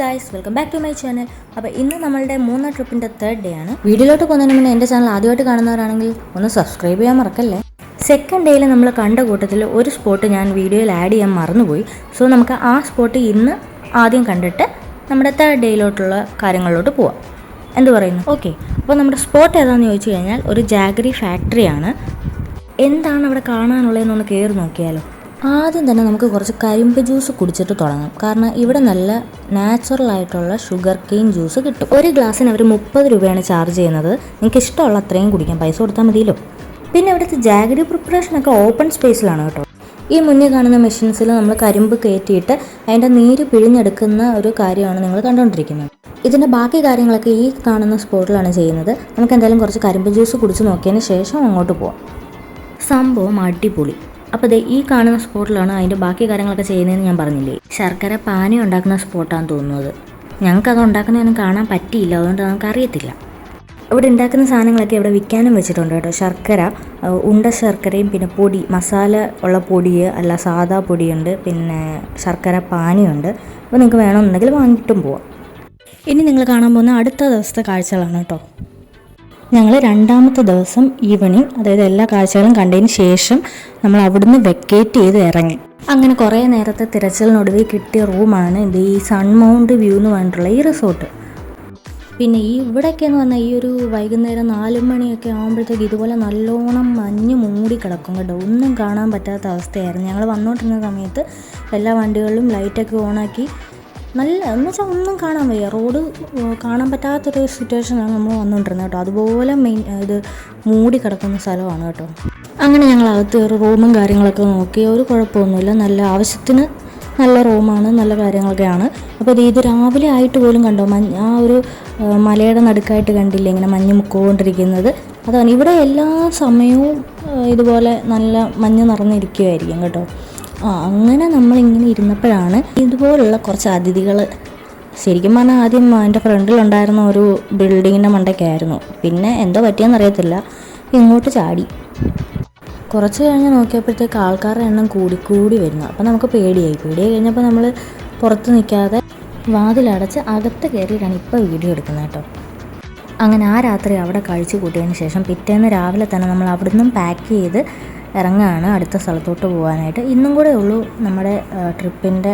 Guys, welcome back to my channel. അപ്പോൾ ഇന്ന് നമ്മളുടെ മൂന്നാം ട്രിപ്പിൻ്റെ 3rd ഡേ ആണ്. വീഡിയോയിലോട്ട് പോകുന്നതിന് മുന്നേ എൻ്റെ ചാനൽ ആദ്യമായിട്ട് കാണുന്നവരാണെങ്കിൽ ഒന്ന് സബ്സ്ക്രൈബ് ചെയ്യാൻ മറക്കല്ലേ. സെക്കൻഡ് ഡേയിൽ നമ്മൾ കണ്ട കൂട്ടത്തിൽ ഒരു സ്പോട്ട് ഞാൻ വീഡിയോയിൽ ആഡ് ചെയ്യാൻ മറന്നുപോയി. സോ നമുക്ക് ആ സ്പോട്ട് ഇന്ന് ആദ്യം കണ്ടിട്ട് നമ്മുടെ 3rd ഡേയിലോട്ടുള്ള കാര്യങ്ങളിലോട്ട് പോവാം. എന്ത് പറയുന്നു? ഓക്കെ. അപ്പോൾ നമ്മുടെ സ്പോട്ട് ഏതാണെന്ന് ചോദിച്ചു കഴിഞ്ഞാൽ ഒരു ജാഗറി ഫാക്ടറിയാണ്. എന്താണ് അവിടെ കാണാനുള്ളതെന്നൊന്ന് കയറി നോക്കിയാലോ. ആദ്യം തന്നെ നമുക്ക് കുറച്ച് കരിമ്പ് ജ്യൂസ് കുടിച്ചിട്ട് തുടങ്ങാം. കാരണം ഇവിടെ നല്ല നാച്ചുറൽ ആയിട്ടുള്ള ഷുഗർ കെയിൻ ജ്യൂസ് കിട്ടും. ഒരു ഗ്ലാസ്സിന് അവർ 30 രൂപയാണ് ചാർജ് ചെയ്യുന്നത്. നിങ്ങൾക്ക് ഇഷ്ടമുള്ള അത്രയും കുടിക്കാം, പൈസ കൊടുത്താൽ മതിയല്ലോ. പിന്നെ ഇവിടുത്തെ ജാഗരി പ്രിപ്പറേഷനൊക്കെ ഓപ്പൺ സ്പേസിലാണ് കേട്ടോ. ഈ മുന്നിൽ കാണുന്ന മെഷീൻസിൽ നമ്മൾ കരിമ്പ് കയറ്റിയിട്ട് അതിൻ്റെ നീര് പിഴിഞ്ഞെടുക്കുന്ന ഒരു കാര്യമാണ് നിങ്ങൾ കണ്ടുകൊണ്ടിരിക്കുന്നത്. ഇതിൻ്റെ ബാക്കി കാര്യങ്ങളൊക്കെ ഈ കാണുന്ന സ്പോട്ടിലാണ് ചെയ്യുന്നത്. നമുക്ക് എന്തായാലും കുറച്ച് കരിമ്പ് ജ്യൂസ് കുടിച്ച് നോക്കിയതിന് ശേഷം അങ്ങോട്ട് പോവാം. സംഭവം അടിപൊളി. അപ്പോൾ ഈ കാണുന്ന സ്പോട്ടിലാണ് അതിൻ്റെ ബാക്കി കാര്യങ്ങളൊക്കെ ചെയ്യുന്നതെന്ന് ഞാൻ പറഞ്ഞില്ലേ. ശർക്കര പാനി ഉണ്ടാക്കുന്ന സ്പോട്ടാണെന്ന് തോന്നുന്നത്. ഞങ്ങൾക്കത് ഉണ്ടാക്കുന്നതൊന്നും കാണാൻ പറ്റിയില്ല, അതുകൊണ്ട് നമുക്കറിയത്തില്ല. ഇവിടെ ഉണ്ടാക്കുന്ന സാധനങ്ങളൊക്കെ ഇവിടെ വിൽക്കാനും വെച്ചിട്ടുണ്ട് കേട്ടോ. ശർക്കര, ഉണ്ട ശർക്കരയും പിന്നെ പൊടി, മസാല ഉള്ള പൊടി അല്ല സാദാ പൊടിയുണ്ട്, പിന്നെ ശർക്കര പാനിയുണ്ട്. അപ്പോൾ നിങ്ങൾക്ക് വേണമെന്നുണ്ടെങ്കിൽ വാങ്ങിയിട്ടും പോവാം. ഇനി നിങ്ങൾ കാണാൻ പോകുന്ന അടുത്ത ദിവസത്തെ കാഴ്ചകളാണ് കേട്ടോ. ഞങ്ങൾ രണ്ടാമത്തെ ദിവസം ഈവനിങ്, അതായത് എല്ലാ കാഴ്ചകളും കണ്ടതിന് ശേഷം നമ്മൾ അവിടുന്ന് വെക്കേറ്റ് ചെയ്ത് ഇറങ്ങി. അങ്ങനെ കുറേ നേരത്തെ തിരച്ചിലിനൊടുവിൽ കിട്ടിയ റൂമാണ് ഇത്, ഈ സൺമൗണ്ട് വ്യൂ എന്ന് പറഞ്ഞിട്ടുള്ള ഈ റിസോർട്ട്. പിന്നെ ഈ ഇവിടെയൊക്കെ എന്ന് പറഞ്ഞാൽ ഈ ഒരു വൈകുന്നേരം 4 മണിയൊക്കെ ആകുമ്പോഴത്തേക്ക് ഇതുപോലെ നല്ലോണം മഞ്ഞ് മൂടി കിടക്കും കേട്ടോ. ഒന്നും കാണാൻ പറ്റാത്ത അവസ്ഥയായിരുന്നു. ഞങ്ങൾ വന്നുകൊണ്ടിരുന്ന സമയത്ത് എല്ലാ വണ്ടികളിലും ലൈറ്റൊക്കെ ഓണാക്കി നല്ല എന്ന് വെച്ചാൽ ഒന്നും കാണാൻ വയ്യ, റോഡ് കാണാൻ പറ്റാത്തൊരു സിറ്റുവേഷനാണ് നമ്മൾ വന്നുകൊണ്ടിരുന്നത് കേട്ടോ. അതുപോലെ ഇത് മൂടി കിടക്കുന്ന സ്ഥലമാണ് കേട്ടോ. അങ്ങനെ ഞങ്ങൾ അകത്ത് കയറി റൂമും കാര്യങ്ങളൊക്കെ നോക്കി. ഒരു കുഴപ്പമൊന്നുമില്ല, നല്ല ആവശ്യത്തിന് നല്ല റൂമാണ്, നല്ല കാര്യങ്ങളൊക്കെയാണ്. അപ്പോൾ ഇത് രാവിലെ ആയിട്ട് പോലും കണ്ടോ, ആ ഒരു മലയുടെ നടുക്കായിട്ട് കണ്ടില്ലേ ഇങ്ങനെ മഞ്ഞ് മുക്കൊണ്ടിരിക്കുന്നത്. അതാണ് ഇവിടെ എല്ലാ സമയവും ഇതുപോലെ നല്ല മഞ്ഞ് നിറഞ്ഞിരിക്കുമായിരിക്കും കേട്ടോ. അങ്ങനെ നമ്മളിങ്ങനെ ഇരുന്നപ്പോഴാണ് ഇതുപോലുള്ള കുറച്ച് അതിഥികൾ, ശരിക്കും പറഞ്ഞാൽ ആദ്യം എൻ്റെ ഫ്രണ്ടിലുണ്ടായിരുന്ന ഒരു ബിൽഡിങ്ങിൻ്റെ മണ്ടയ്ക്കായിരുന്നു. പിന്നെ എന്തോ പറ്റിയെന്നറിയത്തില്ല, ഇങ്ങോട്ട് ചാടി. കുറച്ച് കഴിഞ്ഞ് നോക്കിയപ്പോഴത്തേക്ക് ആൾക്കാരുടെ എണ്ണം കൂടി വരുന്നു. അപ്പോൾ നമുക്ക് പേടിയായി കഴിഞ്ഞപ്പോൾ നമ്മൾ പുറത്ത് നിൽക്കാതെ വാതിലടച്ച് അകത്ത് കയറിയിട്ടാണ് ഇപ്പോൾ വീഡിയോ എടുക്കുന്നത് കേട്ടോ. അങ്ങനെ ആ രാത്രി അവിടെ കഴിച്ച് കൂട്ടിയതിന് ശേഷം പിറ്റേന്ന് രാവിലെ തന്നെ നമ്മൾ അവിടെ നിന്നും പാക്ക് ചെയ്ത് ഇറങ്ങുകയാണ് അടുത്ത സ്ഥലത്തോട്ട് പോകാനായിട്ട്. ഇന്നും കൂടെ ഉള്ളൂ നമ്മുടെ ട്രിപ്പിൻ്റെ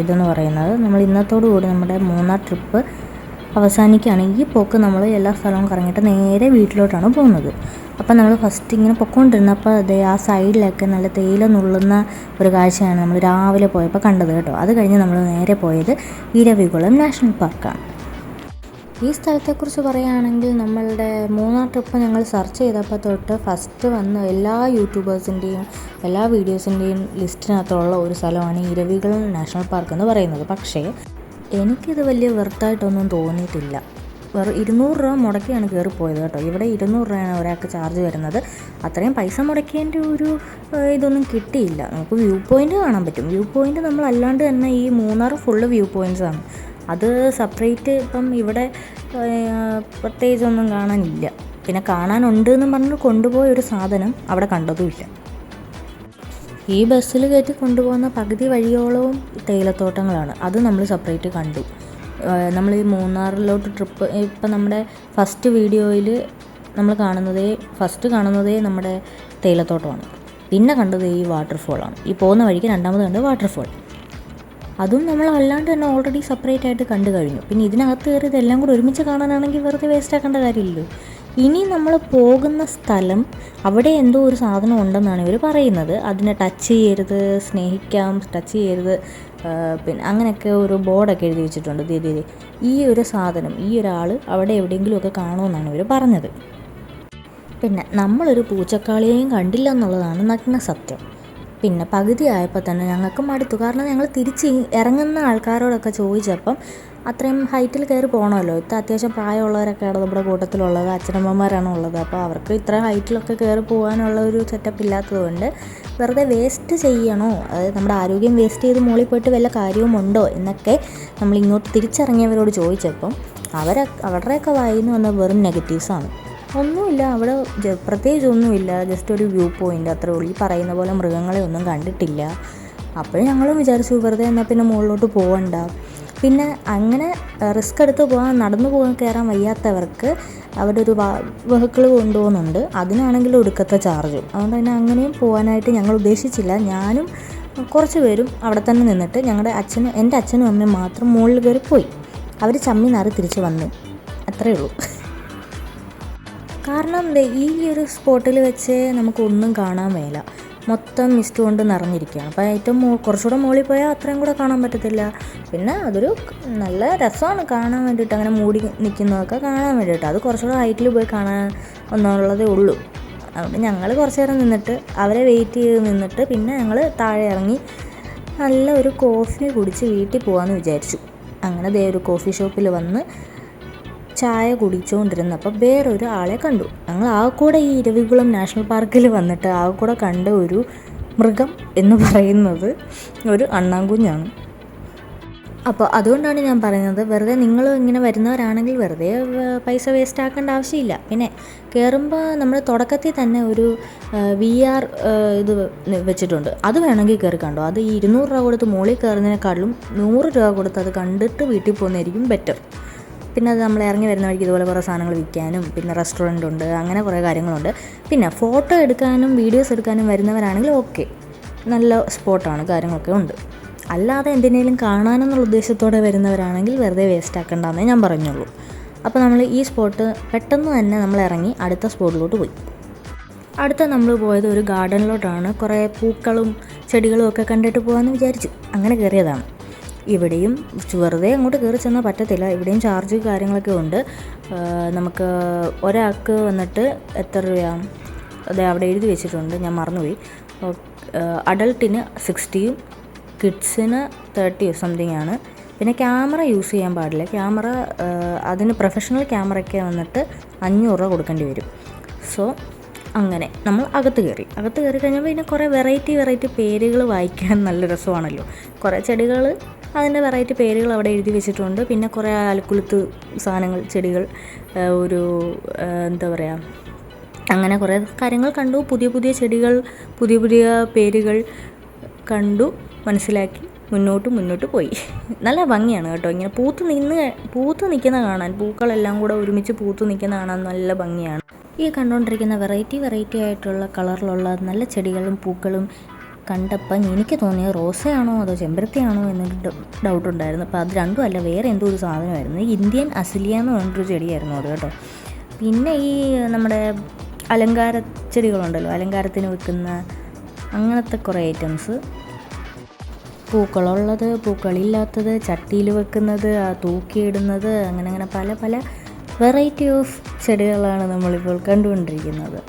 ഇതെന്ന് പറയുന്നത്. നമ്മൾ ഇന്നത്തോടു കൂടി നമ്മുടെ മൂന്നാർ ട്രിപ്പ് അവസാനിക്കുകയാണ്. ഈ പോക്ക് നമ്മൾ എല്ലാ സ്ഥലവും കറങ്ങിയിട്ട് നേരെ വീട്ടിലോട്ടാണ് പോകുന്നത്. അപ്പം നമ്മൾ ഫസ്റ്റ് ഇങ്ങനെ പൊയ്ക്കൊണ്ടിരുന്നപ്പോൾ ആ സൈഡിലൊക്കെ നല്ല തേയില നുള്ളുന്ന ഒരു കാഴ്ചയാണ് നമ്മൾ രാവിലെ പോയപ്പോൾ കണ്ടത് കേട്ടോ. അത് കഴിഞ്ഞ് നമ്മൾ നേരെ പോയത് ഇരവികുളം നാഷണൽ പാർക്കാണ്. ഈ സ്ഥലത്തെക്കുറിച്ച് പറയുകയാണെങ്കിൽ നമ്മളുടെ മൂന്നാർ ട്രിപ്പ് ഞങ്ങൾ സെർച്ച് ചെയ്തപ്പോൾ തൊട്ട് ഫസ്റ്റ് വന്ന എല്ലാ യൂട്യൂബേഴ്സിൻ്റെയും എല്ലാ വീഡിയോസിൻ്റെയും ലിസ്റ്റിനകത്തുള്ള ഒരു സ്ഥലമാണ് ഇരവികുളം നാഷണൽ പാർക്ക് എന്ന് പറയുന്നത്. പക്ഷേ എനിക്കിത് വലിയ വെർത്തായിട്ടൊന്നും തോന്നിയിട്ടില്ല. 200 രൂപ മുടക്കിയാണ് കയറിപ്പോയത് കേട്ടോ. ഇവിടെ 200 രൂപയാണ് ഒരാൾക്ക് ചാർജ് വരുന്നത്. അത്രയും പൈസ മുടക്കേൻ്റെ ഒരു ഇതൊന്നും കിട്ടിയില്ല. നമുക്ക് വ്യൂ പോയിൻ്റ് കാണാൻ പറ്റും. വ്യൂ പോയിൻ്റ് നമ്മൾ അല്ലാണ്ട് തന്നെ ഈ മൂന്നാർ ഫുള്ള് വ്യൂ പോയിൻറ്റ്സാണ്. അത് സെപ്പറേറ്റ് ഇപ്പം ഇവിടെ പ്രത്യേകിച്ചൊന്നും കാണാനില്ല. പിന്നെ കാണാനുണ്ട് എന്ന് പറഞ്ഞ് കൊണ്ടുപോയ ഒരു സാധനം അവിടെ കണ്ടതുമില്ല. ഈ ബസ്സിൽ കയറ്റി കൊണ്ടുപോകുന്ന പകുതി വഴിയോളവും തേയിലത്തോട്ടങ്ങളാണ്. അത് നമ്മൾ സെപ്പറേറ്റ് കണ്ടു. നമ്മൾ ഈ മൂന്നാറിലോട്ട് ട്രിപ്പ് ഇപ്പം നമ്മുടെ ഫസ്റ്റ് വീഡിയോയിൽ നമ്മൾ കാണുന്നതേ നമ്മുടെ തേയിലത്തോട്ടമാണ്. പിന്നെ കണ്ടത് ഈ വാട്ടർഫോളാണ്. ഈ പോകുന്ന വഴിക്ക് രണ്ടാമത് കണ്ടത് വാട്ടർഫോൾ. അതും നമ്മൾ അല്ലാണ്ട് തന്നെ ഓൾറെഡി സെപ്പറേറ്റ് ആയിട്ട് കണ്ടു കഴിഞ്ഞു. പിന്നെ ഇതിനകത്ത് കയറി ഇതെല്ലാം കൂടി ഒരുമിച്ച് കാണാനാണെങ്കിൽ വെറുതെ വേസ്റ്റ് ആക്കേണ്ട കാര്യമില്ലല്ലോ. ഇനി നമ്മൾ പോകുന്ന സ്ഥലം അവിടെ എന്തോ ഒരു സാധനം ഉണ്ടെന്നാണ് ഇവർ പറയുന്നത്. അതിനെ ടച്ച് ചെയ്യരുത്, സ്നേഹിക്കാം, ടച്ച് ചെയ്യരുത്, പിന്നെ അങ്ങനെയൊക്കെ ഒരു ബോർഡൊക്കെ എഴുതി വെച്ചിട്ടുണ്ട്. ഈ ഒരു സാധനം ഈ ഒരാൾ അവിടെ എവിടെയെങ്കിലുമൊക്കെ കാണുമെന്നാണ് ഇവർ പറഞ്ഞത്. പിന്നെ നമ്മളൊരു പൂച്ചക്കാളിയെയും കണ്ടില്ല എന്നുള്ളതാണ് നഗ്ന സത്യം. പിന്നെ പകുതി ആയപ്പോൾ തന്നെ ഞങ്ങൾക്ക് മടുത്തു. കാരണം ഞങ്ങൾ തിരിച്ച് ഇറങ്ങുന്ന ആൾക്കാരോടൊക്കെ ചോദിച്ചപ്പം അത്രയും ഹൈറ്റിൽ കയറി പോകണമല്ലോ. അത്യാവശ്യം പ്രായമുള്ളവരൊക്കെയാണ് നമ്മുടെ കൂട്ടത്തിലുള്ളത്, അച്ഛനമ്മമാരാണ് ഉള്ളത്. അപ്പോൾ അവർക്ക് ഇത്ര ഹൈറ്റിലൊക്കെ കയറി പോകാനുള്ള ഒരു സെറ്റപ്പ് ഇല്ലാത്തതുകൊണ്ട് വെറുതെ വേസ്റ്റ് ചെയ്യണോ, അതായത് നമ്മുടെ ആരോഗ്യം വേസ്റ്റ് ചെയ്ത് മുകളിൽ പോയിട്ട് വല്ല കാര്യവുമുണ്ടോ എന്നൊക്കെ നമ്മൾ ഇങ്ങോട്ട് തിരിച്ചിറങ്ങിയവരോട് ചോദിച്ചപ്പം അവരുടെയൊക്കെ വായിന്ന് വന്ന വെറും നെഗറ്റീവ്സാണ്. ഒന്നുമില്ല അവിടെ, പ്രത്യേകിച്ചൊന്നുമില്ല, ജസ്റ്റ് ഒരു വ്യൂ പോയിൻ്റ് അത്രേ ഉള്ളൂ. ഈ പറയുന്ന പോലെ മൃഗങ്ങളെ ഒന്നും കണ്ടിട്ടില്ല. അപ്പോൾ ഞങ്ങൾ വിചാരിച്ചു വെറുതെ എന്നാൽ പിന്നെ മുകളിലോട്ട് പോകണ്ട, പിന്നെ അങ്ങനെ റിസ്ക് എടുത്ത് പോകാൻ നടന്നു പോകാൻ കയറാൻ വയ്യാത്തവർക്ക് അവിടെ ഒരു വെഹിക്കിൾ കൊണ്ടുപോകുന്നുണ്ട്. അതിനാണെങ്കിൽ ഒടുക്കത്തെ ചാർജും. അതുകൊണ്ട് തന്നെ അങ്ങനെയും പോകാനായിട്ട് ഞങ്ങൾ ഉദ്ദേശിച്ചില്ല. ഞാനും കുറച്ച് പേരും അവിടെ തന്നെ നിന്നിട്ട് എൻ്റെ അച്ഛനും അമ്മയും മാത്രം മുകളിൽ കയറി പോയി. അവർ ചമ്മി നാറി തിരിച്ച് വന്നു, അത്രയേ ഉള്ളൂ. കാരണം ഈ ഒരു സ്പോട്ടിൽ വെച്ച് നമുക്കൊന്നും കാണാൻ മേല, മൊത്തം മിസ്റ്റ് കൊണ്ട് നിറഞ്ഞിരിക്കുകയാണ്. അപ്പോൾ ഏറ്റവും കുറച്ചുകൂടെ മുകളിൽ പോയാൽ അത്രയും കൂടെ കാണാൻ പറ്റത്തില്ല. പിന്നെ അതൊരു നല്ല രസമാണ് കാണാൻ വേണ്ടിയിട്ട്, അങ്ങനെ മൂടി നിൽക്കുന്നതൊക്കെ കാണാൻ വേണ്ടിയിട്ട്. അത് കുറച്ചുകൂടെ ഹൈറ്റിൽ പോയി കാണാൻ ഒന്നുള്ളതേ ഉള്ളൂ. അതുകൊണ്ട് ഞങ്ങൾ കുറച്ച് നേരം നിന്നിട്ട് അവരെ വെയിറ്റ് ചെയ്ത് നിന്നിട്ട് പിന്നെ ഞങ്ങൾ താഴെ ഇറങ്ങി നല്ല ഒരു കോഫി കുടിച്ച് വീട്ടിൽ പോകാമെന്ന് വിചാരിച്ചു. അങ്ങനെ ഒരു കോഫി ഷോപ്പിൽ വന്ന് ചായ കുടിച്ചുകൊണ്ടിരുന്നപ്പോൾ വേറൊരു ആളെ കണ്ടു. ഞങ്ങൾ കൂടെ ഈ ഇരവികുളം നാഷണൽ പാർക്കിൽ വന്നിട്ട് കൂടെ കണ്ട ഒരു മൃഗം എന്ന് പറയുന്നത് ഒരു അണ്ണാൻകുഞ്ഞാണ്. അപ്പോൾ അതുകൊണ്ടാണ് ഞാൻ പറയുന്നത്, വെറുതെ നിങ്ങൾ ഇങ്ങനെ വരുന്നവരാണെങ്കിൽ വെറുതെ പൈസ വേസ്റ്റ് ആക്കേണ്ട ആവശ്യമില്ല. പിന്നെ കയറുമ്പോൾ നമ്മൾ തുടക്കത്തിൽ തന്നെ ഒരു VR ഇത് വെച്ചിട്ടുണ്ട്. അത് വേണമെങ്കിൽ കയറി കണ്ടോ. അത് 200 രൂപ കൊടുത്ത് മുകളിൽ കയറുന്നതിനെക്കാളും 100 രൂപ കൊടുത്ത് അത് കണ്ടിട്ട് വീട്ടിൽ പോകുന്നതായിരിക്കും ബെറ്റർ. പിന്നെ അത് നമ്മൾ ഇറങ്ങി വരുന്ന വഴിക്ക് ഇതുപോലെ കുറേ സാധനങ്ങൾ വിൽക്കാനും പിന്നെ റെസ്റ്റോറൻ്റ് ഉണ്ട്, അങ്ങനെ കുറേ കാര്യങ്ങളുണ്ട്. പിന്നെ ഫോട്ടോ എടുക്കാനും വീഡിയോസ് എടുക്കാനും വരുന്നവരാണെങ്കിൽ ഓക്കെ, നല്ല സ്പോട്ടാണ്, കാര്യങ്ങളൊക്കെ ഉണ്ട്. അല്ലാതെ എന്തിനേലും കാണാനെന്നുള്ള ഉദ്ദേശത്തോടെ വരുന്നവരാണെങ്കിൽ വെറുതെ വേസ്റ്റ് ആക്കണ്ടെന്നേ ഞാൻ പറഞ്ഞുള്ളൂ. അപ്പോൾ നമ്മൾ ഈ സ്പോട്ട് പെട്ടെന്ന് തന്നെ നമ്മൾ ഇറങ്ങി അടുത്ത സ്പോട്ടിലോട്ട് പോയി. അടുത്ത നമ്മൾ പോയത് ഒരു ഗാർഡനിലോട്ടാണ്. കുറേ പൂക്കളും ചെടികളും ഒക്കെ കണ്ടിട്ട് പോകാമെന്ന് വിചാരിച്ചു. അങ്ങനെ കയറിയതാണ്. ഇവിടെയും വെറുതെ അങ്ങോട്ട് കയറി ചെന്നാൽ പറ്റത്തില്ല. ഇവിടെയും ചാർജ് കാര്യങ്ങളൊക്കെ ഉണ്ട്. നമുക്ക് ഒരാൾക്ക് വന്നിട്ട് എത്ര രൂപ അതെ അവിടെ എഴുതി വെച്ചിട്ടുണ്ട്, ഞാൻ മറന്നുപോയി. അഡൾട്ടിന് 60, കിഡ്സിന് 30 സംതിങ് ആണ്. പിന്നെ ക്യാമറ യൂസ് ചെയ്യാൻ പാടില്ല. ക്യാമറ അതിന് പ്രൊഫഷണൽ ക്യാമറയ്ക്ക് വന്നിട്ട് 500 രൂപ കൊടുക്കേണ്ടി വരും. സോ അങ്ങനെ നമ്മൾ അകത്ത് കയറി കഴിഞ്ഞപ്പോൾ പിന്നെ കുറേ വെറൈറ്റി പേരുകൾ വായിക്കാൻ നല്ല രസമാണല്ലോ. കുറേ ചെടികൾ, അതിൻ്റെ വെറൈറ്റി പേരുകൾ അവിടെ എഴുതി വെച്ചിട്ടുണ്ട്. പിന്നെ കുറേ അലക്കുളുത്ത് സാധനങ്ങൾ, ചെടികൾ, ഒരു എന്താ പറയുക, അങ്ങനെ കുറേ കാര്യങ്ങൾ കണ്ടു. പുതിയ ചെടികൾ, പുതിയ പേരുകൾ കണ്ടു, മനസ്സിലാക്കി മുന്നോട്ട് പോയി. നല്ല ഭംഗിയാണ് കേട്ടോ. ഇങ്ങനെ പൂത്ത് നിൽക്കുന്ന കാണാൻ, പൂക്കളെല്ലാം കൂടെ ഒരുമിച്ച് പൂത്ത് നിൽക്കുന്ന കാണാൻ നല്ല ഭംഗിയാണ്. ഈ കണ്ടുകൊണ്ടിരിക്കുന്ന വെറൈറ്റി ആയിട്ടുള്ള കളറിലുള്ള നല്ല ചെടികളും പൂക്കളും കണ്ടപ്പം എനിക്ക് തോന്നിയത് റോസയാണോ അതോ ചെമ്പരത്തിയാണോ എന്നൊരു ഡൗട്ടുണ്ടായിരുന്നു. അപ്പോൾ അത് രണ്ടും അല്ല, വേറെ എന്തോ ഒരു സാധനമായിരുന്നു. ഇന്ത്യൻ അസിലിയ എന്ന് പറഞ്ഞൊരു ചെടിയായിരുന്നു അത് കേട്ടോ. പിന്നെ ഈ നമ്മുടെ അലങ്കാര ചെടികളുണ്ടല്ലോ, അലങ്കാരത്തിന് വെക്കുന്ന അങ്ങനത്തെ കുറേ ഐറ്റംസ്, പൂക്കളുള്ളത്, പൂക്കളില്ലാത്തത്, ചട്ടിയിൽ വെക്കുന്നത്, തൂക്കിയിടുന്നത്, അങ്ങനെ പല വെറൈറ്റി ഓഫ് ചെടികളാണ് നമ്മളിപ്പോൾ കണ്ടുകൊണ്ടിരിക്കുന്നത്.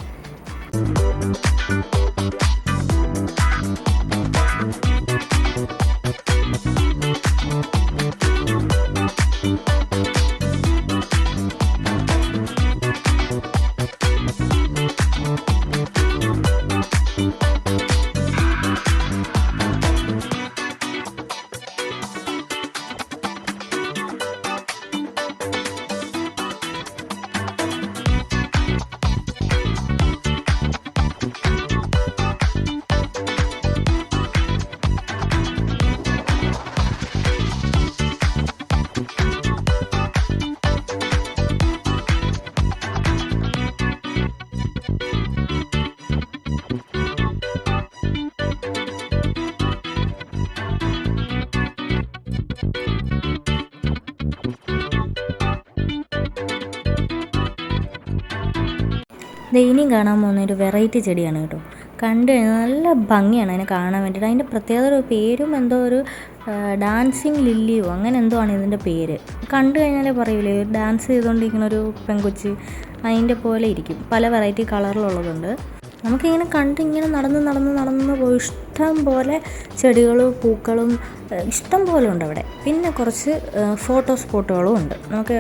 ഇനിയും കാണാൻ പോകുന്ന ഒരു വെറൈറ്റി ചെടിയാണ് കേട്ടോ. കണ്ടു കഴിഞ്ഞാൽ നല്ല ഭംഗിയാണ് അതിനെ കാണാൻ വേണ്ടിയിട്ട്. അതിൻ്റെ പ്രത്യേകത ഒരു പേരും എന്തോ ഒരു ഡാൻസിങ് ലില്ലിയോ അങ്ങനെ എന്തോ ആണ് ഇതിൻ്റെ പേര്. കണ്ടു കഴിഞ്ഞാലേ പറയൂലേ, ഡാൻസ് ചെയ്തുകൊണ്ടിരിക്കുന്ന ഒരു പെങ്കൊച്ച്, അതിൻ്റെ പോലെ ഇരിക്കും. പല വെറൈറ്റി കളറിലുള്ളതുണ്ട്. നമുക്കിങ്ങനെ ഇങ്ങനെ നടന്ന് പോയി ഇഷ്ടം പോലെ ചെടികളും പൂക്കളും ഇഷ്ടം പോലെ ഉണ്ട് അവിടെ. പിന്നെ കുറച്ച് ഫോട്ടോ സ്പോട്ടുകളും ഉണ്ട്. നമുക്ക്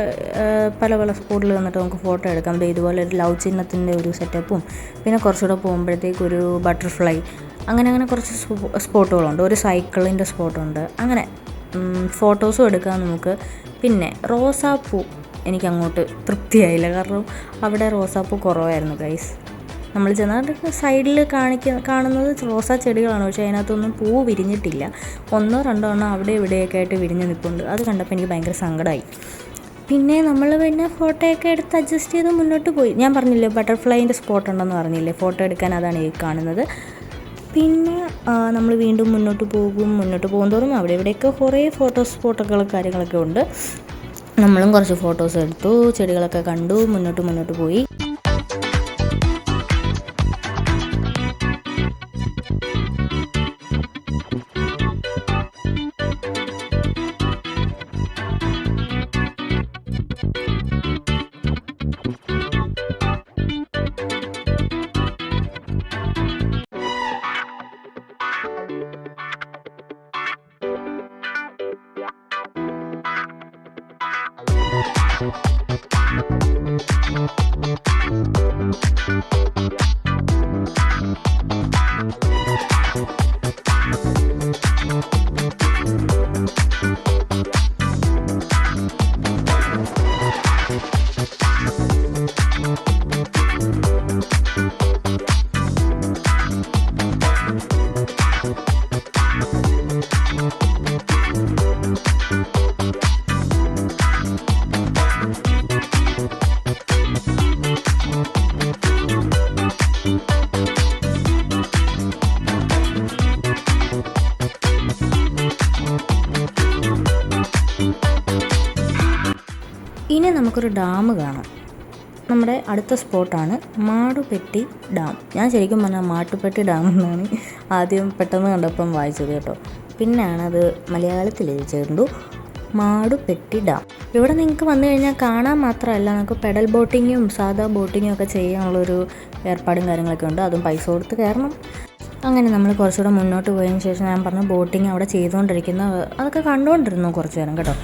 പല സ്പോട്ടിൽ വന്നിട്ട് നമുക്ക് ഫോട്ടോ എടുക്കാം. ഇതുപോലെ ഒരു ലവ് ചിഹ്നത്തിൻ്റെ ഒരു സെറ്റപ്പും പിന്നെ കുറച്ചുകൂടെ പോകുമ്പോഴത്തേക്കൊരു ബട്ടർഫ്ലൈ, അങ്ങനെ കുറച്ച് സ്പോട്ടുകളുണ്ട്. ഒരു സൈക്കിളിൻ്റെ സ്പോട്ടുണ്ട്. അങ്ങനെ ഫോട്ടോസും എടുക്കാം നമുക്ക്. പിന്നെ റോസാപ്പൂ എനിക്കങ്ങോട്ട് തൃപ്തിയായില്ല, കാരണം അവിടെ റോസാപ്പൂ കുറവായിരുന്നു ഗൈസ്. നമ്മൾ ചെന്നാൽ സൈഡിൽ കാണുന്നത് റോസാ ചെടികളാണ്, പക്ഷേ അതിനകത്തൊന്നും പൂ വിരിഞ്ഞിട്ടില്ല. 1-2 എണ്ണം അവിടെ ഇവിടെയൊക്കെ ആയിട്ട് വിരിഞ്ഞ് നിൽപ്പുണ്ട്. അത് കണ്ടപ്പോൾ എനിക്ക് ഭയങ്കര സങ്കടമായി. പിന്നെ നമ്മൾ ഫോട്ടോയൊക്കെ എടുത്ത് അഡ്ജസ്റ്റ് ചെയ്ത് മുന്നോട്ട് പോയി. ഞാൻ പറഞ്ഞില്ലേ ബട്ടർഫ്ലൈൻ്റെ സ്പോട്ട് ഉണ്ടെന്ന് പറഞ്ഞില്ലേ, ഫോട്ടോ എടുക്കാൻ അതാണ് ഈ കാണുന്നത്. പിന്നെ നമ്മൾ വീണ്ടും മുന്നോട്ട് പോകുന്തോറും അവിടെ ഇവിടെയൊക്കെ കുറേ ഫോട്ടോ സ്പോട്ടുകൾ കാര്യങ്ങളൊക്കെ ഉണ്ട്. നമ്മളും കുറച്ച് ഫോട്ടോസ് എടുത്തു, ചെടികളൊക്കെ കണ്ടു, മുന്നോട്ട് പോയി. ഇനി നമുക്കൊരു ഡാം കാണാം. നമ്മുടെ അടുത്ത സ്പോട്ടാണ് മാടുപ്പെട്ടി ഡാം. ഞാൻ ശരിക്കും പറഞ്ഞാൽ മാട്ടുപ്പെട്ടി ഡാം എന്നാണ് ആദ്യം പെട്ടെന്ന് കണ്ടപ്പം വായിച്ചത് കേട്ടോ. പിന്നെയാണ് അത് മലയാളത്തിൽ എഴുതിച്ചേർന്നു മാടുപ്പെട്ടി ഡാം. ഇവിടെ നിങ്ങൾക്ക് വന്നു കഴിഞ്ഞാൽ കാണാൻ മാത്രമല്ല, നമുക്ക് പെഡൽ ബോട്ടിങ്ങും സാധാ ബോട്ടിങ്ങും ഒക്കെ ചെയ്യാനുള്ളൊരു ഏർപ്പാടും കാര്യങ്ങളൊക്കെ ഉണ്ട്. അതും പൈസ കൊടുത്ത് കയറണം. അങ്ങനെ നമ്മൾ കുറച്ചുകൂടെ മുന്നോട്ട് പോയതിന് ശേഷം ഞാൻ പറഞ്ഞ ബോട്ടിങ് അവിടെ ചെയ്തുകൊണ്ടിരിക്കുന്ന അതൊക്കെ കണ്ടുകൊണ്ടിരുന്നു കുറച്ച് നേരം കേട്ടോ.